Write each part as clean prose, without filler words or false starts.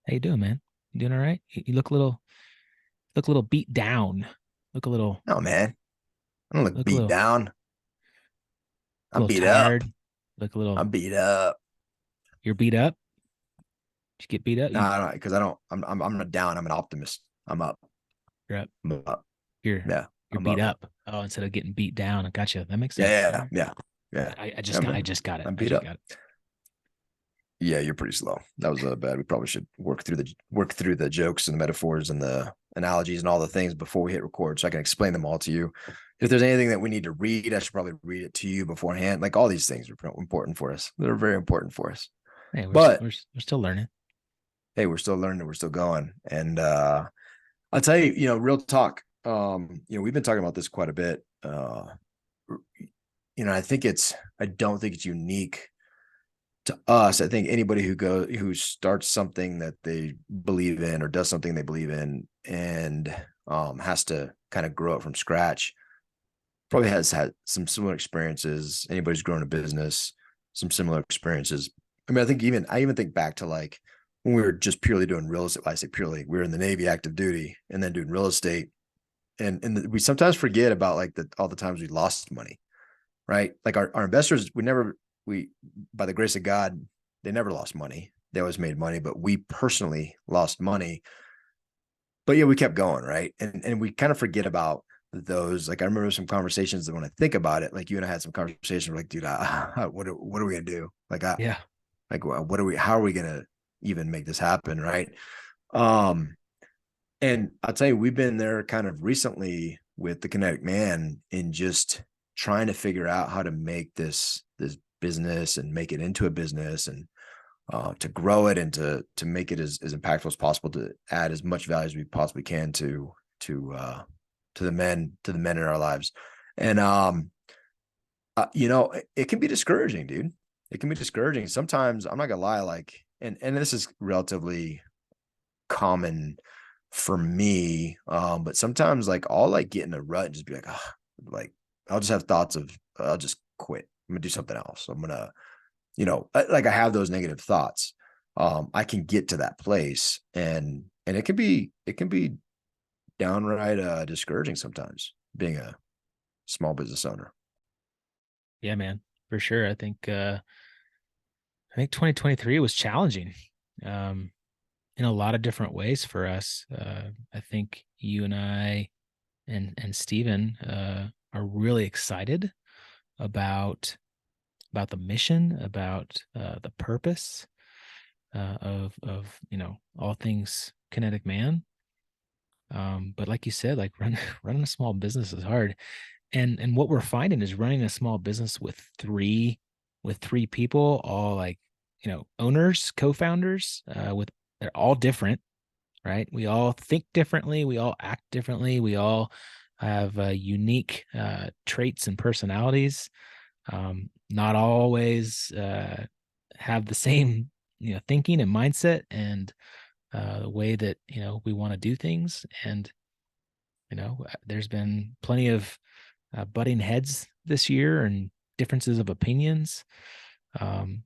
How you doing, man? You doing all right? You look a little beat down. Look a little No, man. I don't look look a beat little down. a I'm little beat up. tired. Look a little I'm beat up. you're beat up. Did you get beat up? No, I don't because I don't. I'm not down. I'm an optimist. I'm up. You're up. I'm up. You're Yeah, you're I'm beat up. up. Oh, instead of getting beat down. I gotcha. That makes Yeah, sense. All yeah, right. yeah, yeah. I Yeah, I man. just got it. I'm I beat just up. got it. Yeah, you're pretty slow. That was bad. We probably should work through the jokes and the metaphors and the analogies and all the things before we hit record, so I can explain them all to you. If there's anything that we need to read, I should probably read it to you beforehand. Like all these things are important for us. They're very important for us. Hey, But we're still learning. hey, we're still learning. We're still going. And I'll tell you, real talk. We've been talking about this quite a bit. I don't think it's unique to us. I think anybody who starts something that they believe in or does something they believe in and has to kind of grow it from scratch probably has had some similar experiences. Anybody's grown a business, some similar experiences. I mean, I even think back to like when we were just purely doing real estate. I say purely, we were in the Navy active duty and then doing real estate. And we sometimes forget about like all the times we lost money, right? Like our investors, we by the grace of God, they never lost money. They always made money, but we personally lost money. But yeah, we kept going, right? And we kind of forget about those. Like I remember some conversations that when I think about it, like you and I had some conversations like, dude, what are we gonna do? Yeah. What are we? How are we gonna even make this happen, right? Um, and I'll tell you, we've been there kind of recently with the Kinetic Man in just trying to figure out how to make this business and make it into a business and to grow it and to make it as impactful as possible, to add as much value as we possibly can to to the men in our lives. And it can be discouraging, dude. It can be discouraging. Sometimes I'm not gonna lie, like, and this is relatively common for me. But sometimes like I'll like get in a rut and just be like, oh, like I'll just have thoughts of I'll just quit. I'm gonna do something else. I'm gonna, like I have those negative thoughts. I can get to that place and it can be downright discouraging sometimes being a small business owner. Yeah, man. For sure. I think 2023 was challenging. Um in a lot of different ways for us. I think you and I and Steven are really excited about about the mission, about the purpose of all things Kinetic Man. But like you said, like running a small business is hard, and what we're finding is running a small business with three people, all like owners, co-founders, with they're all different, right? We all think differently. We all act differently. We all have unique traits and personalities. Not always have the same, thinking and mindset and the way that we want to do things. And there's been plenty of butting heads this year and differences of opinions. Um,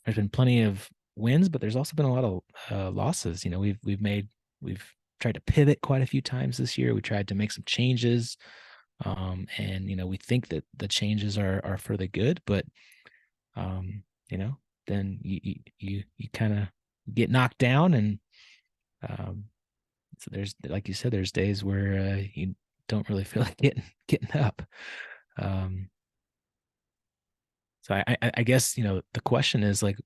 there's been plenty of wins, but there's also been a lot of losses. We've tried to pivot quite a few times this year. We tried to make some changes, and we think that the changes are for the good, but um, you know, then you kind of get knocked down, and um, so there's like you said, there's days where you don't really feel like getting up. Um, so I guess the question is like,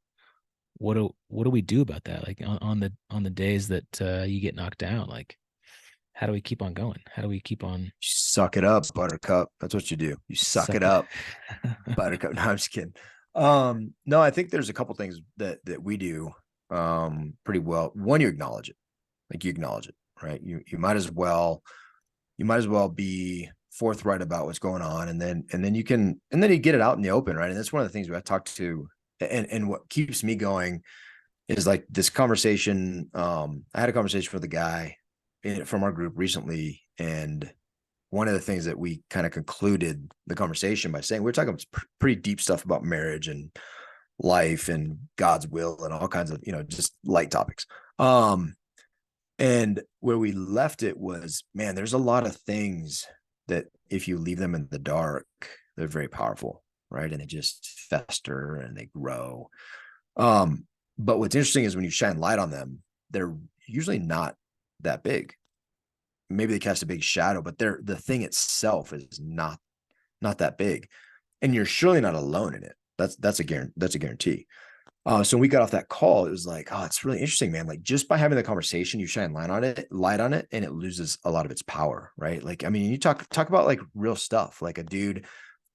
what do we do about that? Like on the days that you get knocked down, like how do we keep on going? How do we keep on Suck it up, Buttercup. That's what you do. You suck it sucking? up, Buttercup. No, I'm just kidding. No, I think there's a couple things that we do pretty well. One, you acknowledge it. Like you acknowledge it, right? You might as well be forthright about what's going on, and then you get it out in the open, right? And that's one of the things we I talked to, and what keeps me going is like this conversation. I had a conversation with a guy from our group recently, and one of the things that we kind of concluded the conversation by saying we are talking pretty deep stuff about marriage and life and God's will and all kinds of, just light topics. And where we left it was, man, there's a lot of things that if you leave them in the dark, they're very powerful, right? And they just fester and they grow. But what's interesting is when you shine light on them, they're usually not that big. Maybe they cast a big shadow, but the thing itself is not that big. And you're surely not alone in it. That's a guarantee. So when we got off that call, it was like, oh, it's really interesting, man. Like just by having the conversation, you shine light on it, and it loses a lot of its power, right? Like, I mean, you talk about like real stuff, like a dude,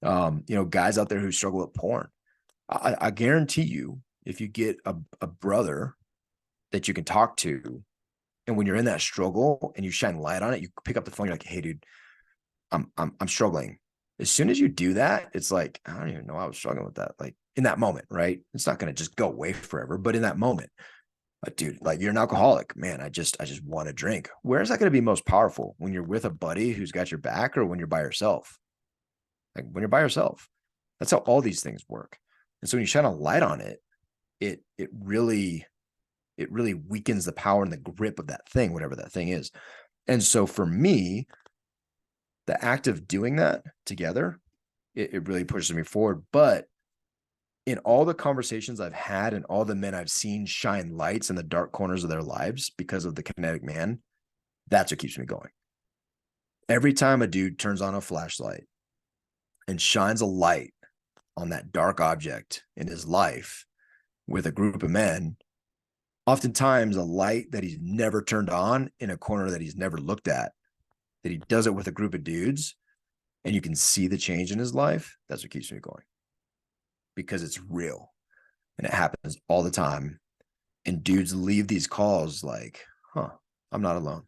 guys out there who struggle with porn. I guarantee you, if you get a brother that you can talk to, and when you're in that struggle and you shine light on it, you pick up the phone, you're like, hey, dude, I'm struggling. As soon as you do that, it's like, I don't even know I was struggling with that. Like in that moment, right? It's not going to just go away forever, but in that moment, dude, like you're an alcoholic, man. I just want to drink. Where is that going to be most powerful? When you're with a buddy who's got your back, or when you're by yourself? Like when you're by yourself, that's how all these things work. And so when you shine a light on it, it really weakens the power and the grip of that thing, whatever that thing is. And so for me, the act of doing that together, it really pushes me forward. But in all the conversations I've had and all the men I've seen shine lights in the dark corners of their lives because of the Kinetic Man, that's what keeps me going. Every time a dude turns on a flashlight and shines a light on that dark object in his life with a group of men, oftentimes a light that he's never turned on in a corner that he's never looked at, that he does it with a group of dudes, and you can see the change in his life, that's what keeps me going. Because it's real and it happens all the time. And dudes leave these calls like, I'm not alone.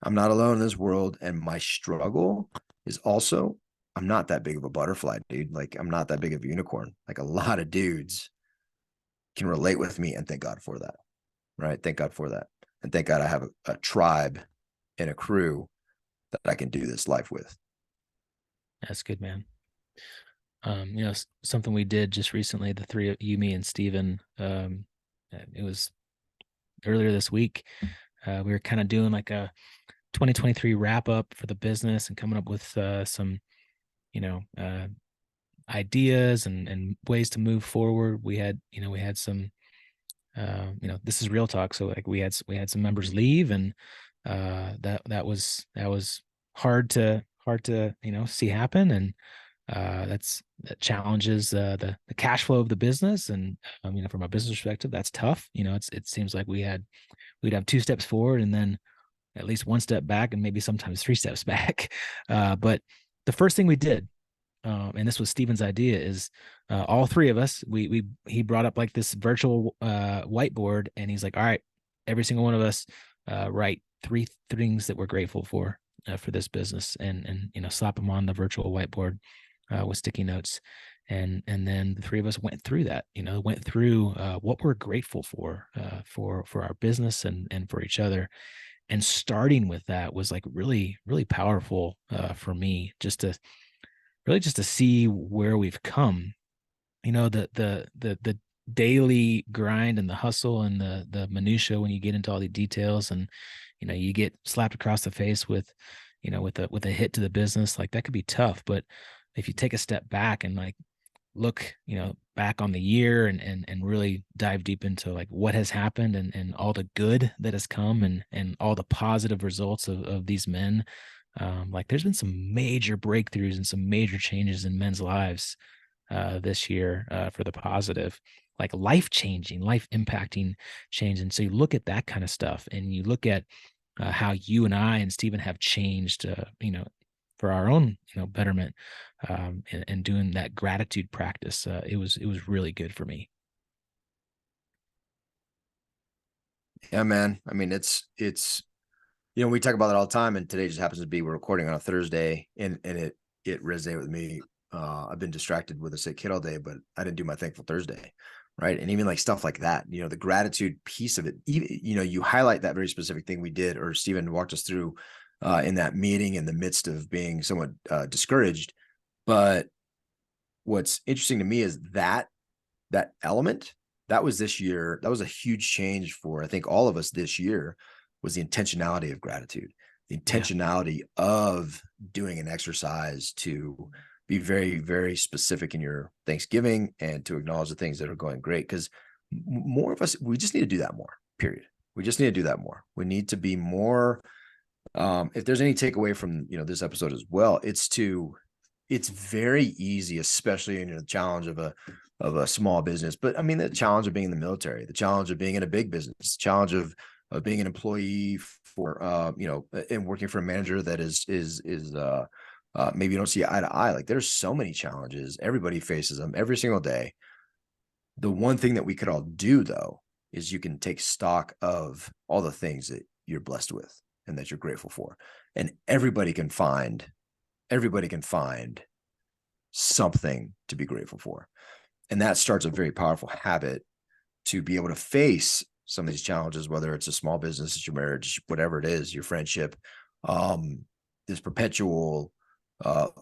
I'm not alone in this world. And my struggle is also, I'm not that big of a butterfly, dude. Like, I'm not that big of a unicorn. Like, a lot of dudes can relate with me, and thank God for that. Right? Thank God for that. And thank God I have a tribe and a crew that I can do this life with. That's good, man. Something we did just recently, the three of you, me, and Steven, it was earlier this week. We were kind of doing like a 2023 wrap up for the business and coming up with some, ideas and ways to move forward. We had some, this is real talk. So like we had some members leave, and that was hard to see happen. And that challenges the cash flow of the business. And from a business perspective, that's tough. It seems like we'd have 2 steps forward and then at least 1 step back, and maybe sometimes 3 steps back. But the first thing we did, and this was Steven's idea, is all 3 of us, he brought up like this virtual whiteboard, and he's like, all right, every single one of us write 3 things that we're grateful for this business, and slap them on the virtual whiteboard with sticky notes. And then the 3 of us went through that, went through what we're grateful for our business and for each other. And starting with that was like really, really powerful for me, just to see where we've come. The daily grind and the hustle and the minutia, when you get into all the details, and you get slapped across the face with a hit to the business, like that could be tough. But if you take a step back and like look back on the year and really dive deep into like what has happened and all the good that has come, and all the positive results of these men, like there's been some major breakthroughs and some major changes in men's lives this year for the positive, like life-changing, life-impacting change. And so you look at that kind of stuff, and you look at how you and I and Stephen have changed, for our own, betterment, and doing that gratitude practice. It was really good for me. Yeah, man. I mean, it's we talk about it all the time, and today just happens to be, we're recording on a Thursday, and it resonated with me. I've been distracted with a sick kid all day, but I didn't do my Thankful Thursday, right? And even like stuff like that, the gratitude piece of it, even, you highlight that very specific thing we did, or Stephen walked us through in that meeting in the midst of being somewhat discouraged. But what's interesting to me is that that element, that was this year. That was a huge change for, I think, all of us this year, was the intentionality of gratitude, the Yeah. intentionality of doing an exercise to be very, very specific in your Thanksgiving and to acknowledge the things that are going great. Because more of us, we just need to do that more, period. We just need to do that more. We need to be more. If there's any takeaway from, this episode as well, it's very easy, especially in the challenge of a small business. But I mean, the challenge of being in the military, the challenge of being in a big business, the challenge of being an employee for, and working for a manager that is maybe you don't see eye to eye. Like, there's so many challenges. Everybody faces them every single day. The one thing that we could all do, though, is you can take stock of all the things that you're blessed with and that you're grateful for. And everybody can find something to be grateful for. And that starts a very powerful habit to be able to face some of these challenges, whether it's a small business, it's your marriage, whatever it is, your friendship, this perpetual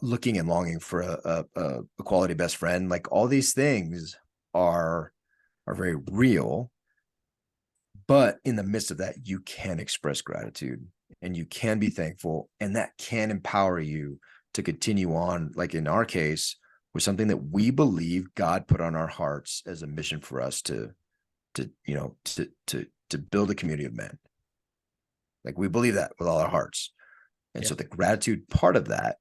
looking and longing for a quality best friend. Like, all these things are very real. But in the midst of that, you can express gratitude and you can be thankful, and that can empower you to continue on, like in our case, with something that we believe God put on our hearts as a mission for us to build a community of men. Like, we believe that with all our hearts. And so the gratitude part of that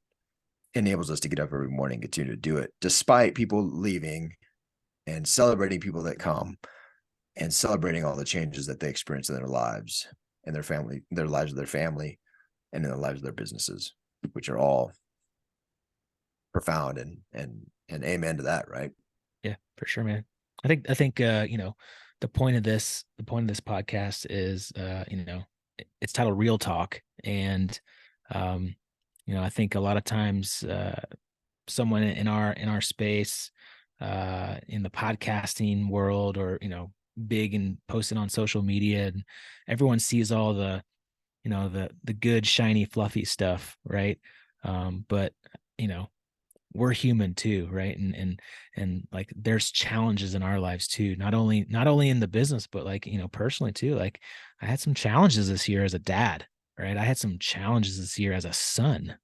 enables us to get up every morning and continue to do it, despite people leaving, and celebrating people that come, and celebrating all the changes that they experience in their lives and their family, their lives of their family, and in the lives of their businesses, which are all profound, and amen to that. Right. Yeah, for sure, man. I think the point of this podcast is it's titled Real Talk. And I think a lot of times someone in our space, in the podcasting world, or big and posted on social media, and everyone sees all the the good, shiny, fluffy stuff, right? But we're human too, right? And like, there's challenges in our lives too, not only in the business, but like personally too. Like, I had some challenges this year as a dad, right? I had some challenges this year as a son.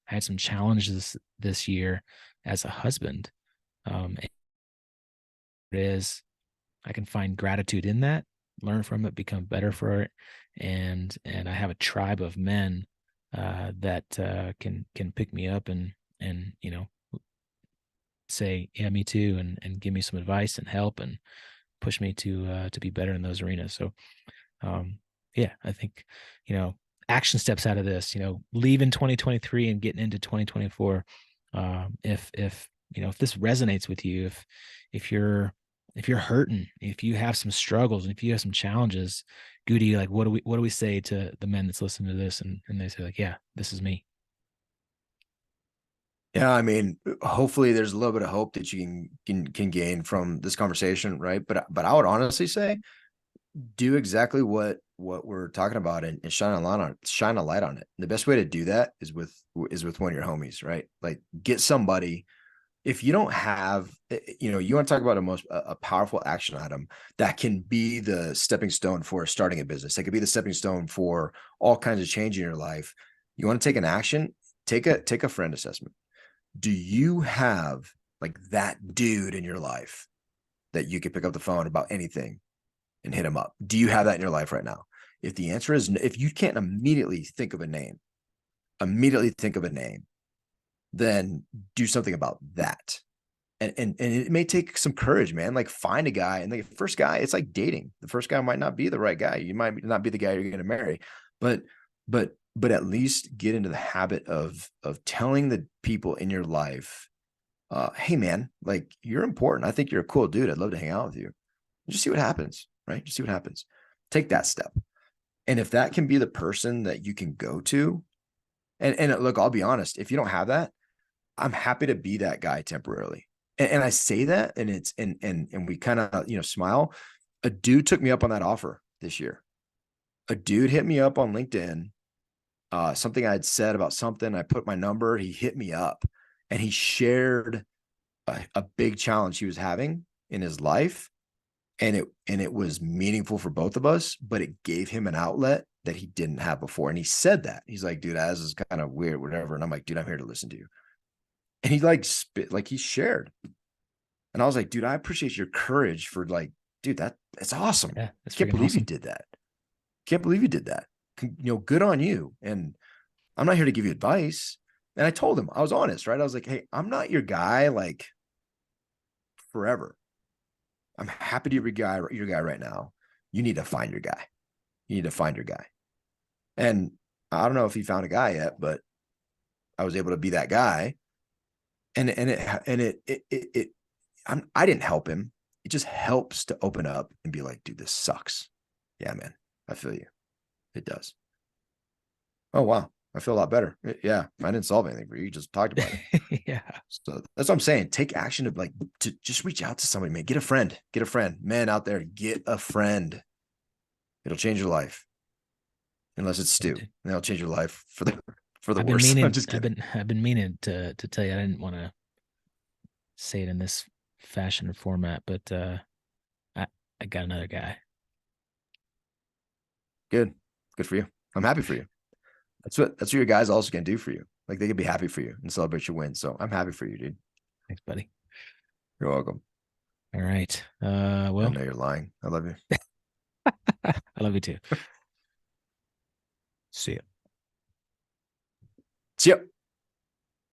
I had some challenges this year as a husband. It is, I can find gratitude in that, learn from it, become better for it, and I have a tribe of men that can pick me up and say, yeah, me too, and give me some advice and help and push me to be better in those arenas. So yeah, I think action steps out of this, leaving 2023 and getting into 2024. If this resonates with you, if you're hurting, if you have some struggles, and if you have some challenges, Goody, like, what do we say to the men that's listening to this, and they say, like, yeah, this is me. Yeah, I mean, hopefully there's a little bit of hope that you can gain from this conversation, right? But I would honestly say, do exactly what we're talking about, and shine a light on it. And the best way to do that is with one of your homies, right? Like, get somebody. If you don't have, you want to talk about a powerful action item that can be the stepping stone for starting a business. That could be the stepping stone for all kinds of change in your life. You want to take an action, take a friend assessment. Do you have, like, that dude in your life that you could pick up the phone about anything and hit him up? Do you have that in your life right now? If the answer is, if you can't immediately think of a name, then do something about that. And it may take some courage, man. Like, find a guy, and the first guy, it's like dating. The first guy might not be the right guy. You might not be the guy you're going to marry, but at least get into the habit of telling the people in your life, hey man, like, you're important. I think you're a cool dude. I'd love to hang out with you. Just see what happens, right? Just see what happens. Take that step. And if that can be the person that you can go to, and look, I'll be honest, if you don't have that, I'm happy to be that guy temporarily. And I say that, and it's, and we kind of, smile. A dude took me up on that offer this year. A dude hit me up on LinkedIn. Something I'd said about something, I put my number, he hit me up, and he shared a big challenge he was having in his life, and it was meaningful for both of us, but it gave him an outlet that he didn't have before. And he said that. He's like, dude, this is kind of weird, whatever. And I'm like, dude, I'm here to listen to you. And he like spit, like he shared. And I was like, dude, I appreciate your courage for like, dude, that's awesome. Yeah, that's Can't freaking believe you awesome. did that. Can't believe you did that. Good on you. And I'm not here to give you advice. And I told him, I was honest, right? I was like, hey, I'm not your guy like forever. I'm happy to be your guy right now. You need to find your guy. You need to find your guy. And I don't know if he found a guy yet, but I was able to be that guy. And I didn't help him. It just helps to open up and be like, dude, this sucks. Yeah, man, I feel you. It does. Oh, wow. I feel a lot better. Yeah, I didn't solve anything for you. You just talked about it. Yeah. So that's what I'm saying. Take action to just reach out to somebody, man. Get a friend. Get a friend. Man out there, get a friend. It'll change your life. Unless it's Stu. And that'll change your life for the I've been worse. I'm meaning just kidding. I've been meaning to tell you I didn't want to say it in this fashion or format, but I I got another guy. Good. Good for you. I'm happy for you. That's what your guys also can do for you. Like they can be happy for you and celebrate your win. So I'm happy for you, dude. Thanks, buddy. You're welcome. All right. I Well, know you're lying. I love you. I love you too. See ya. See ya.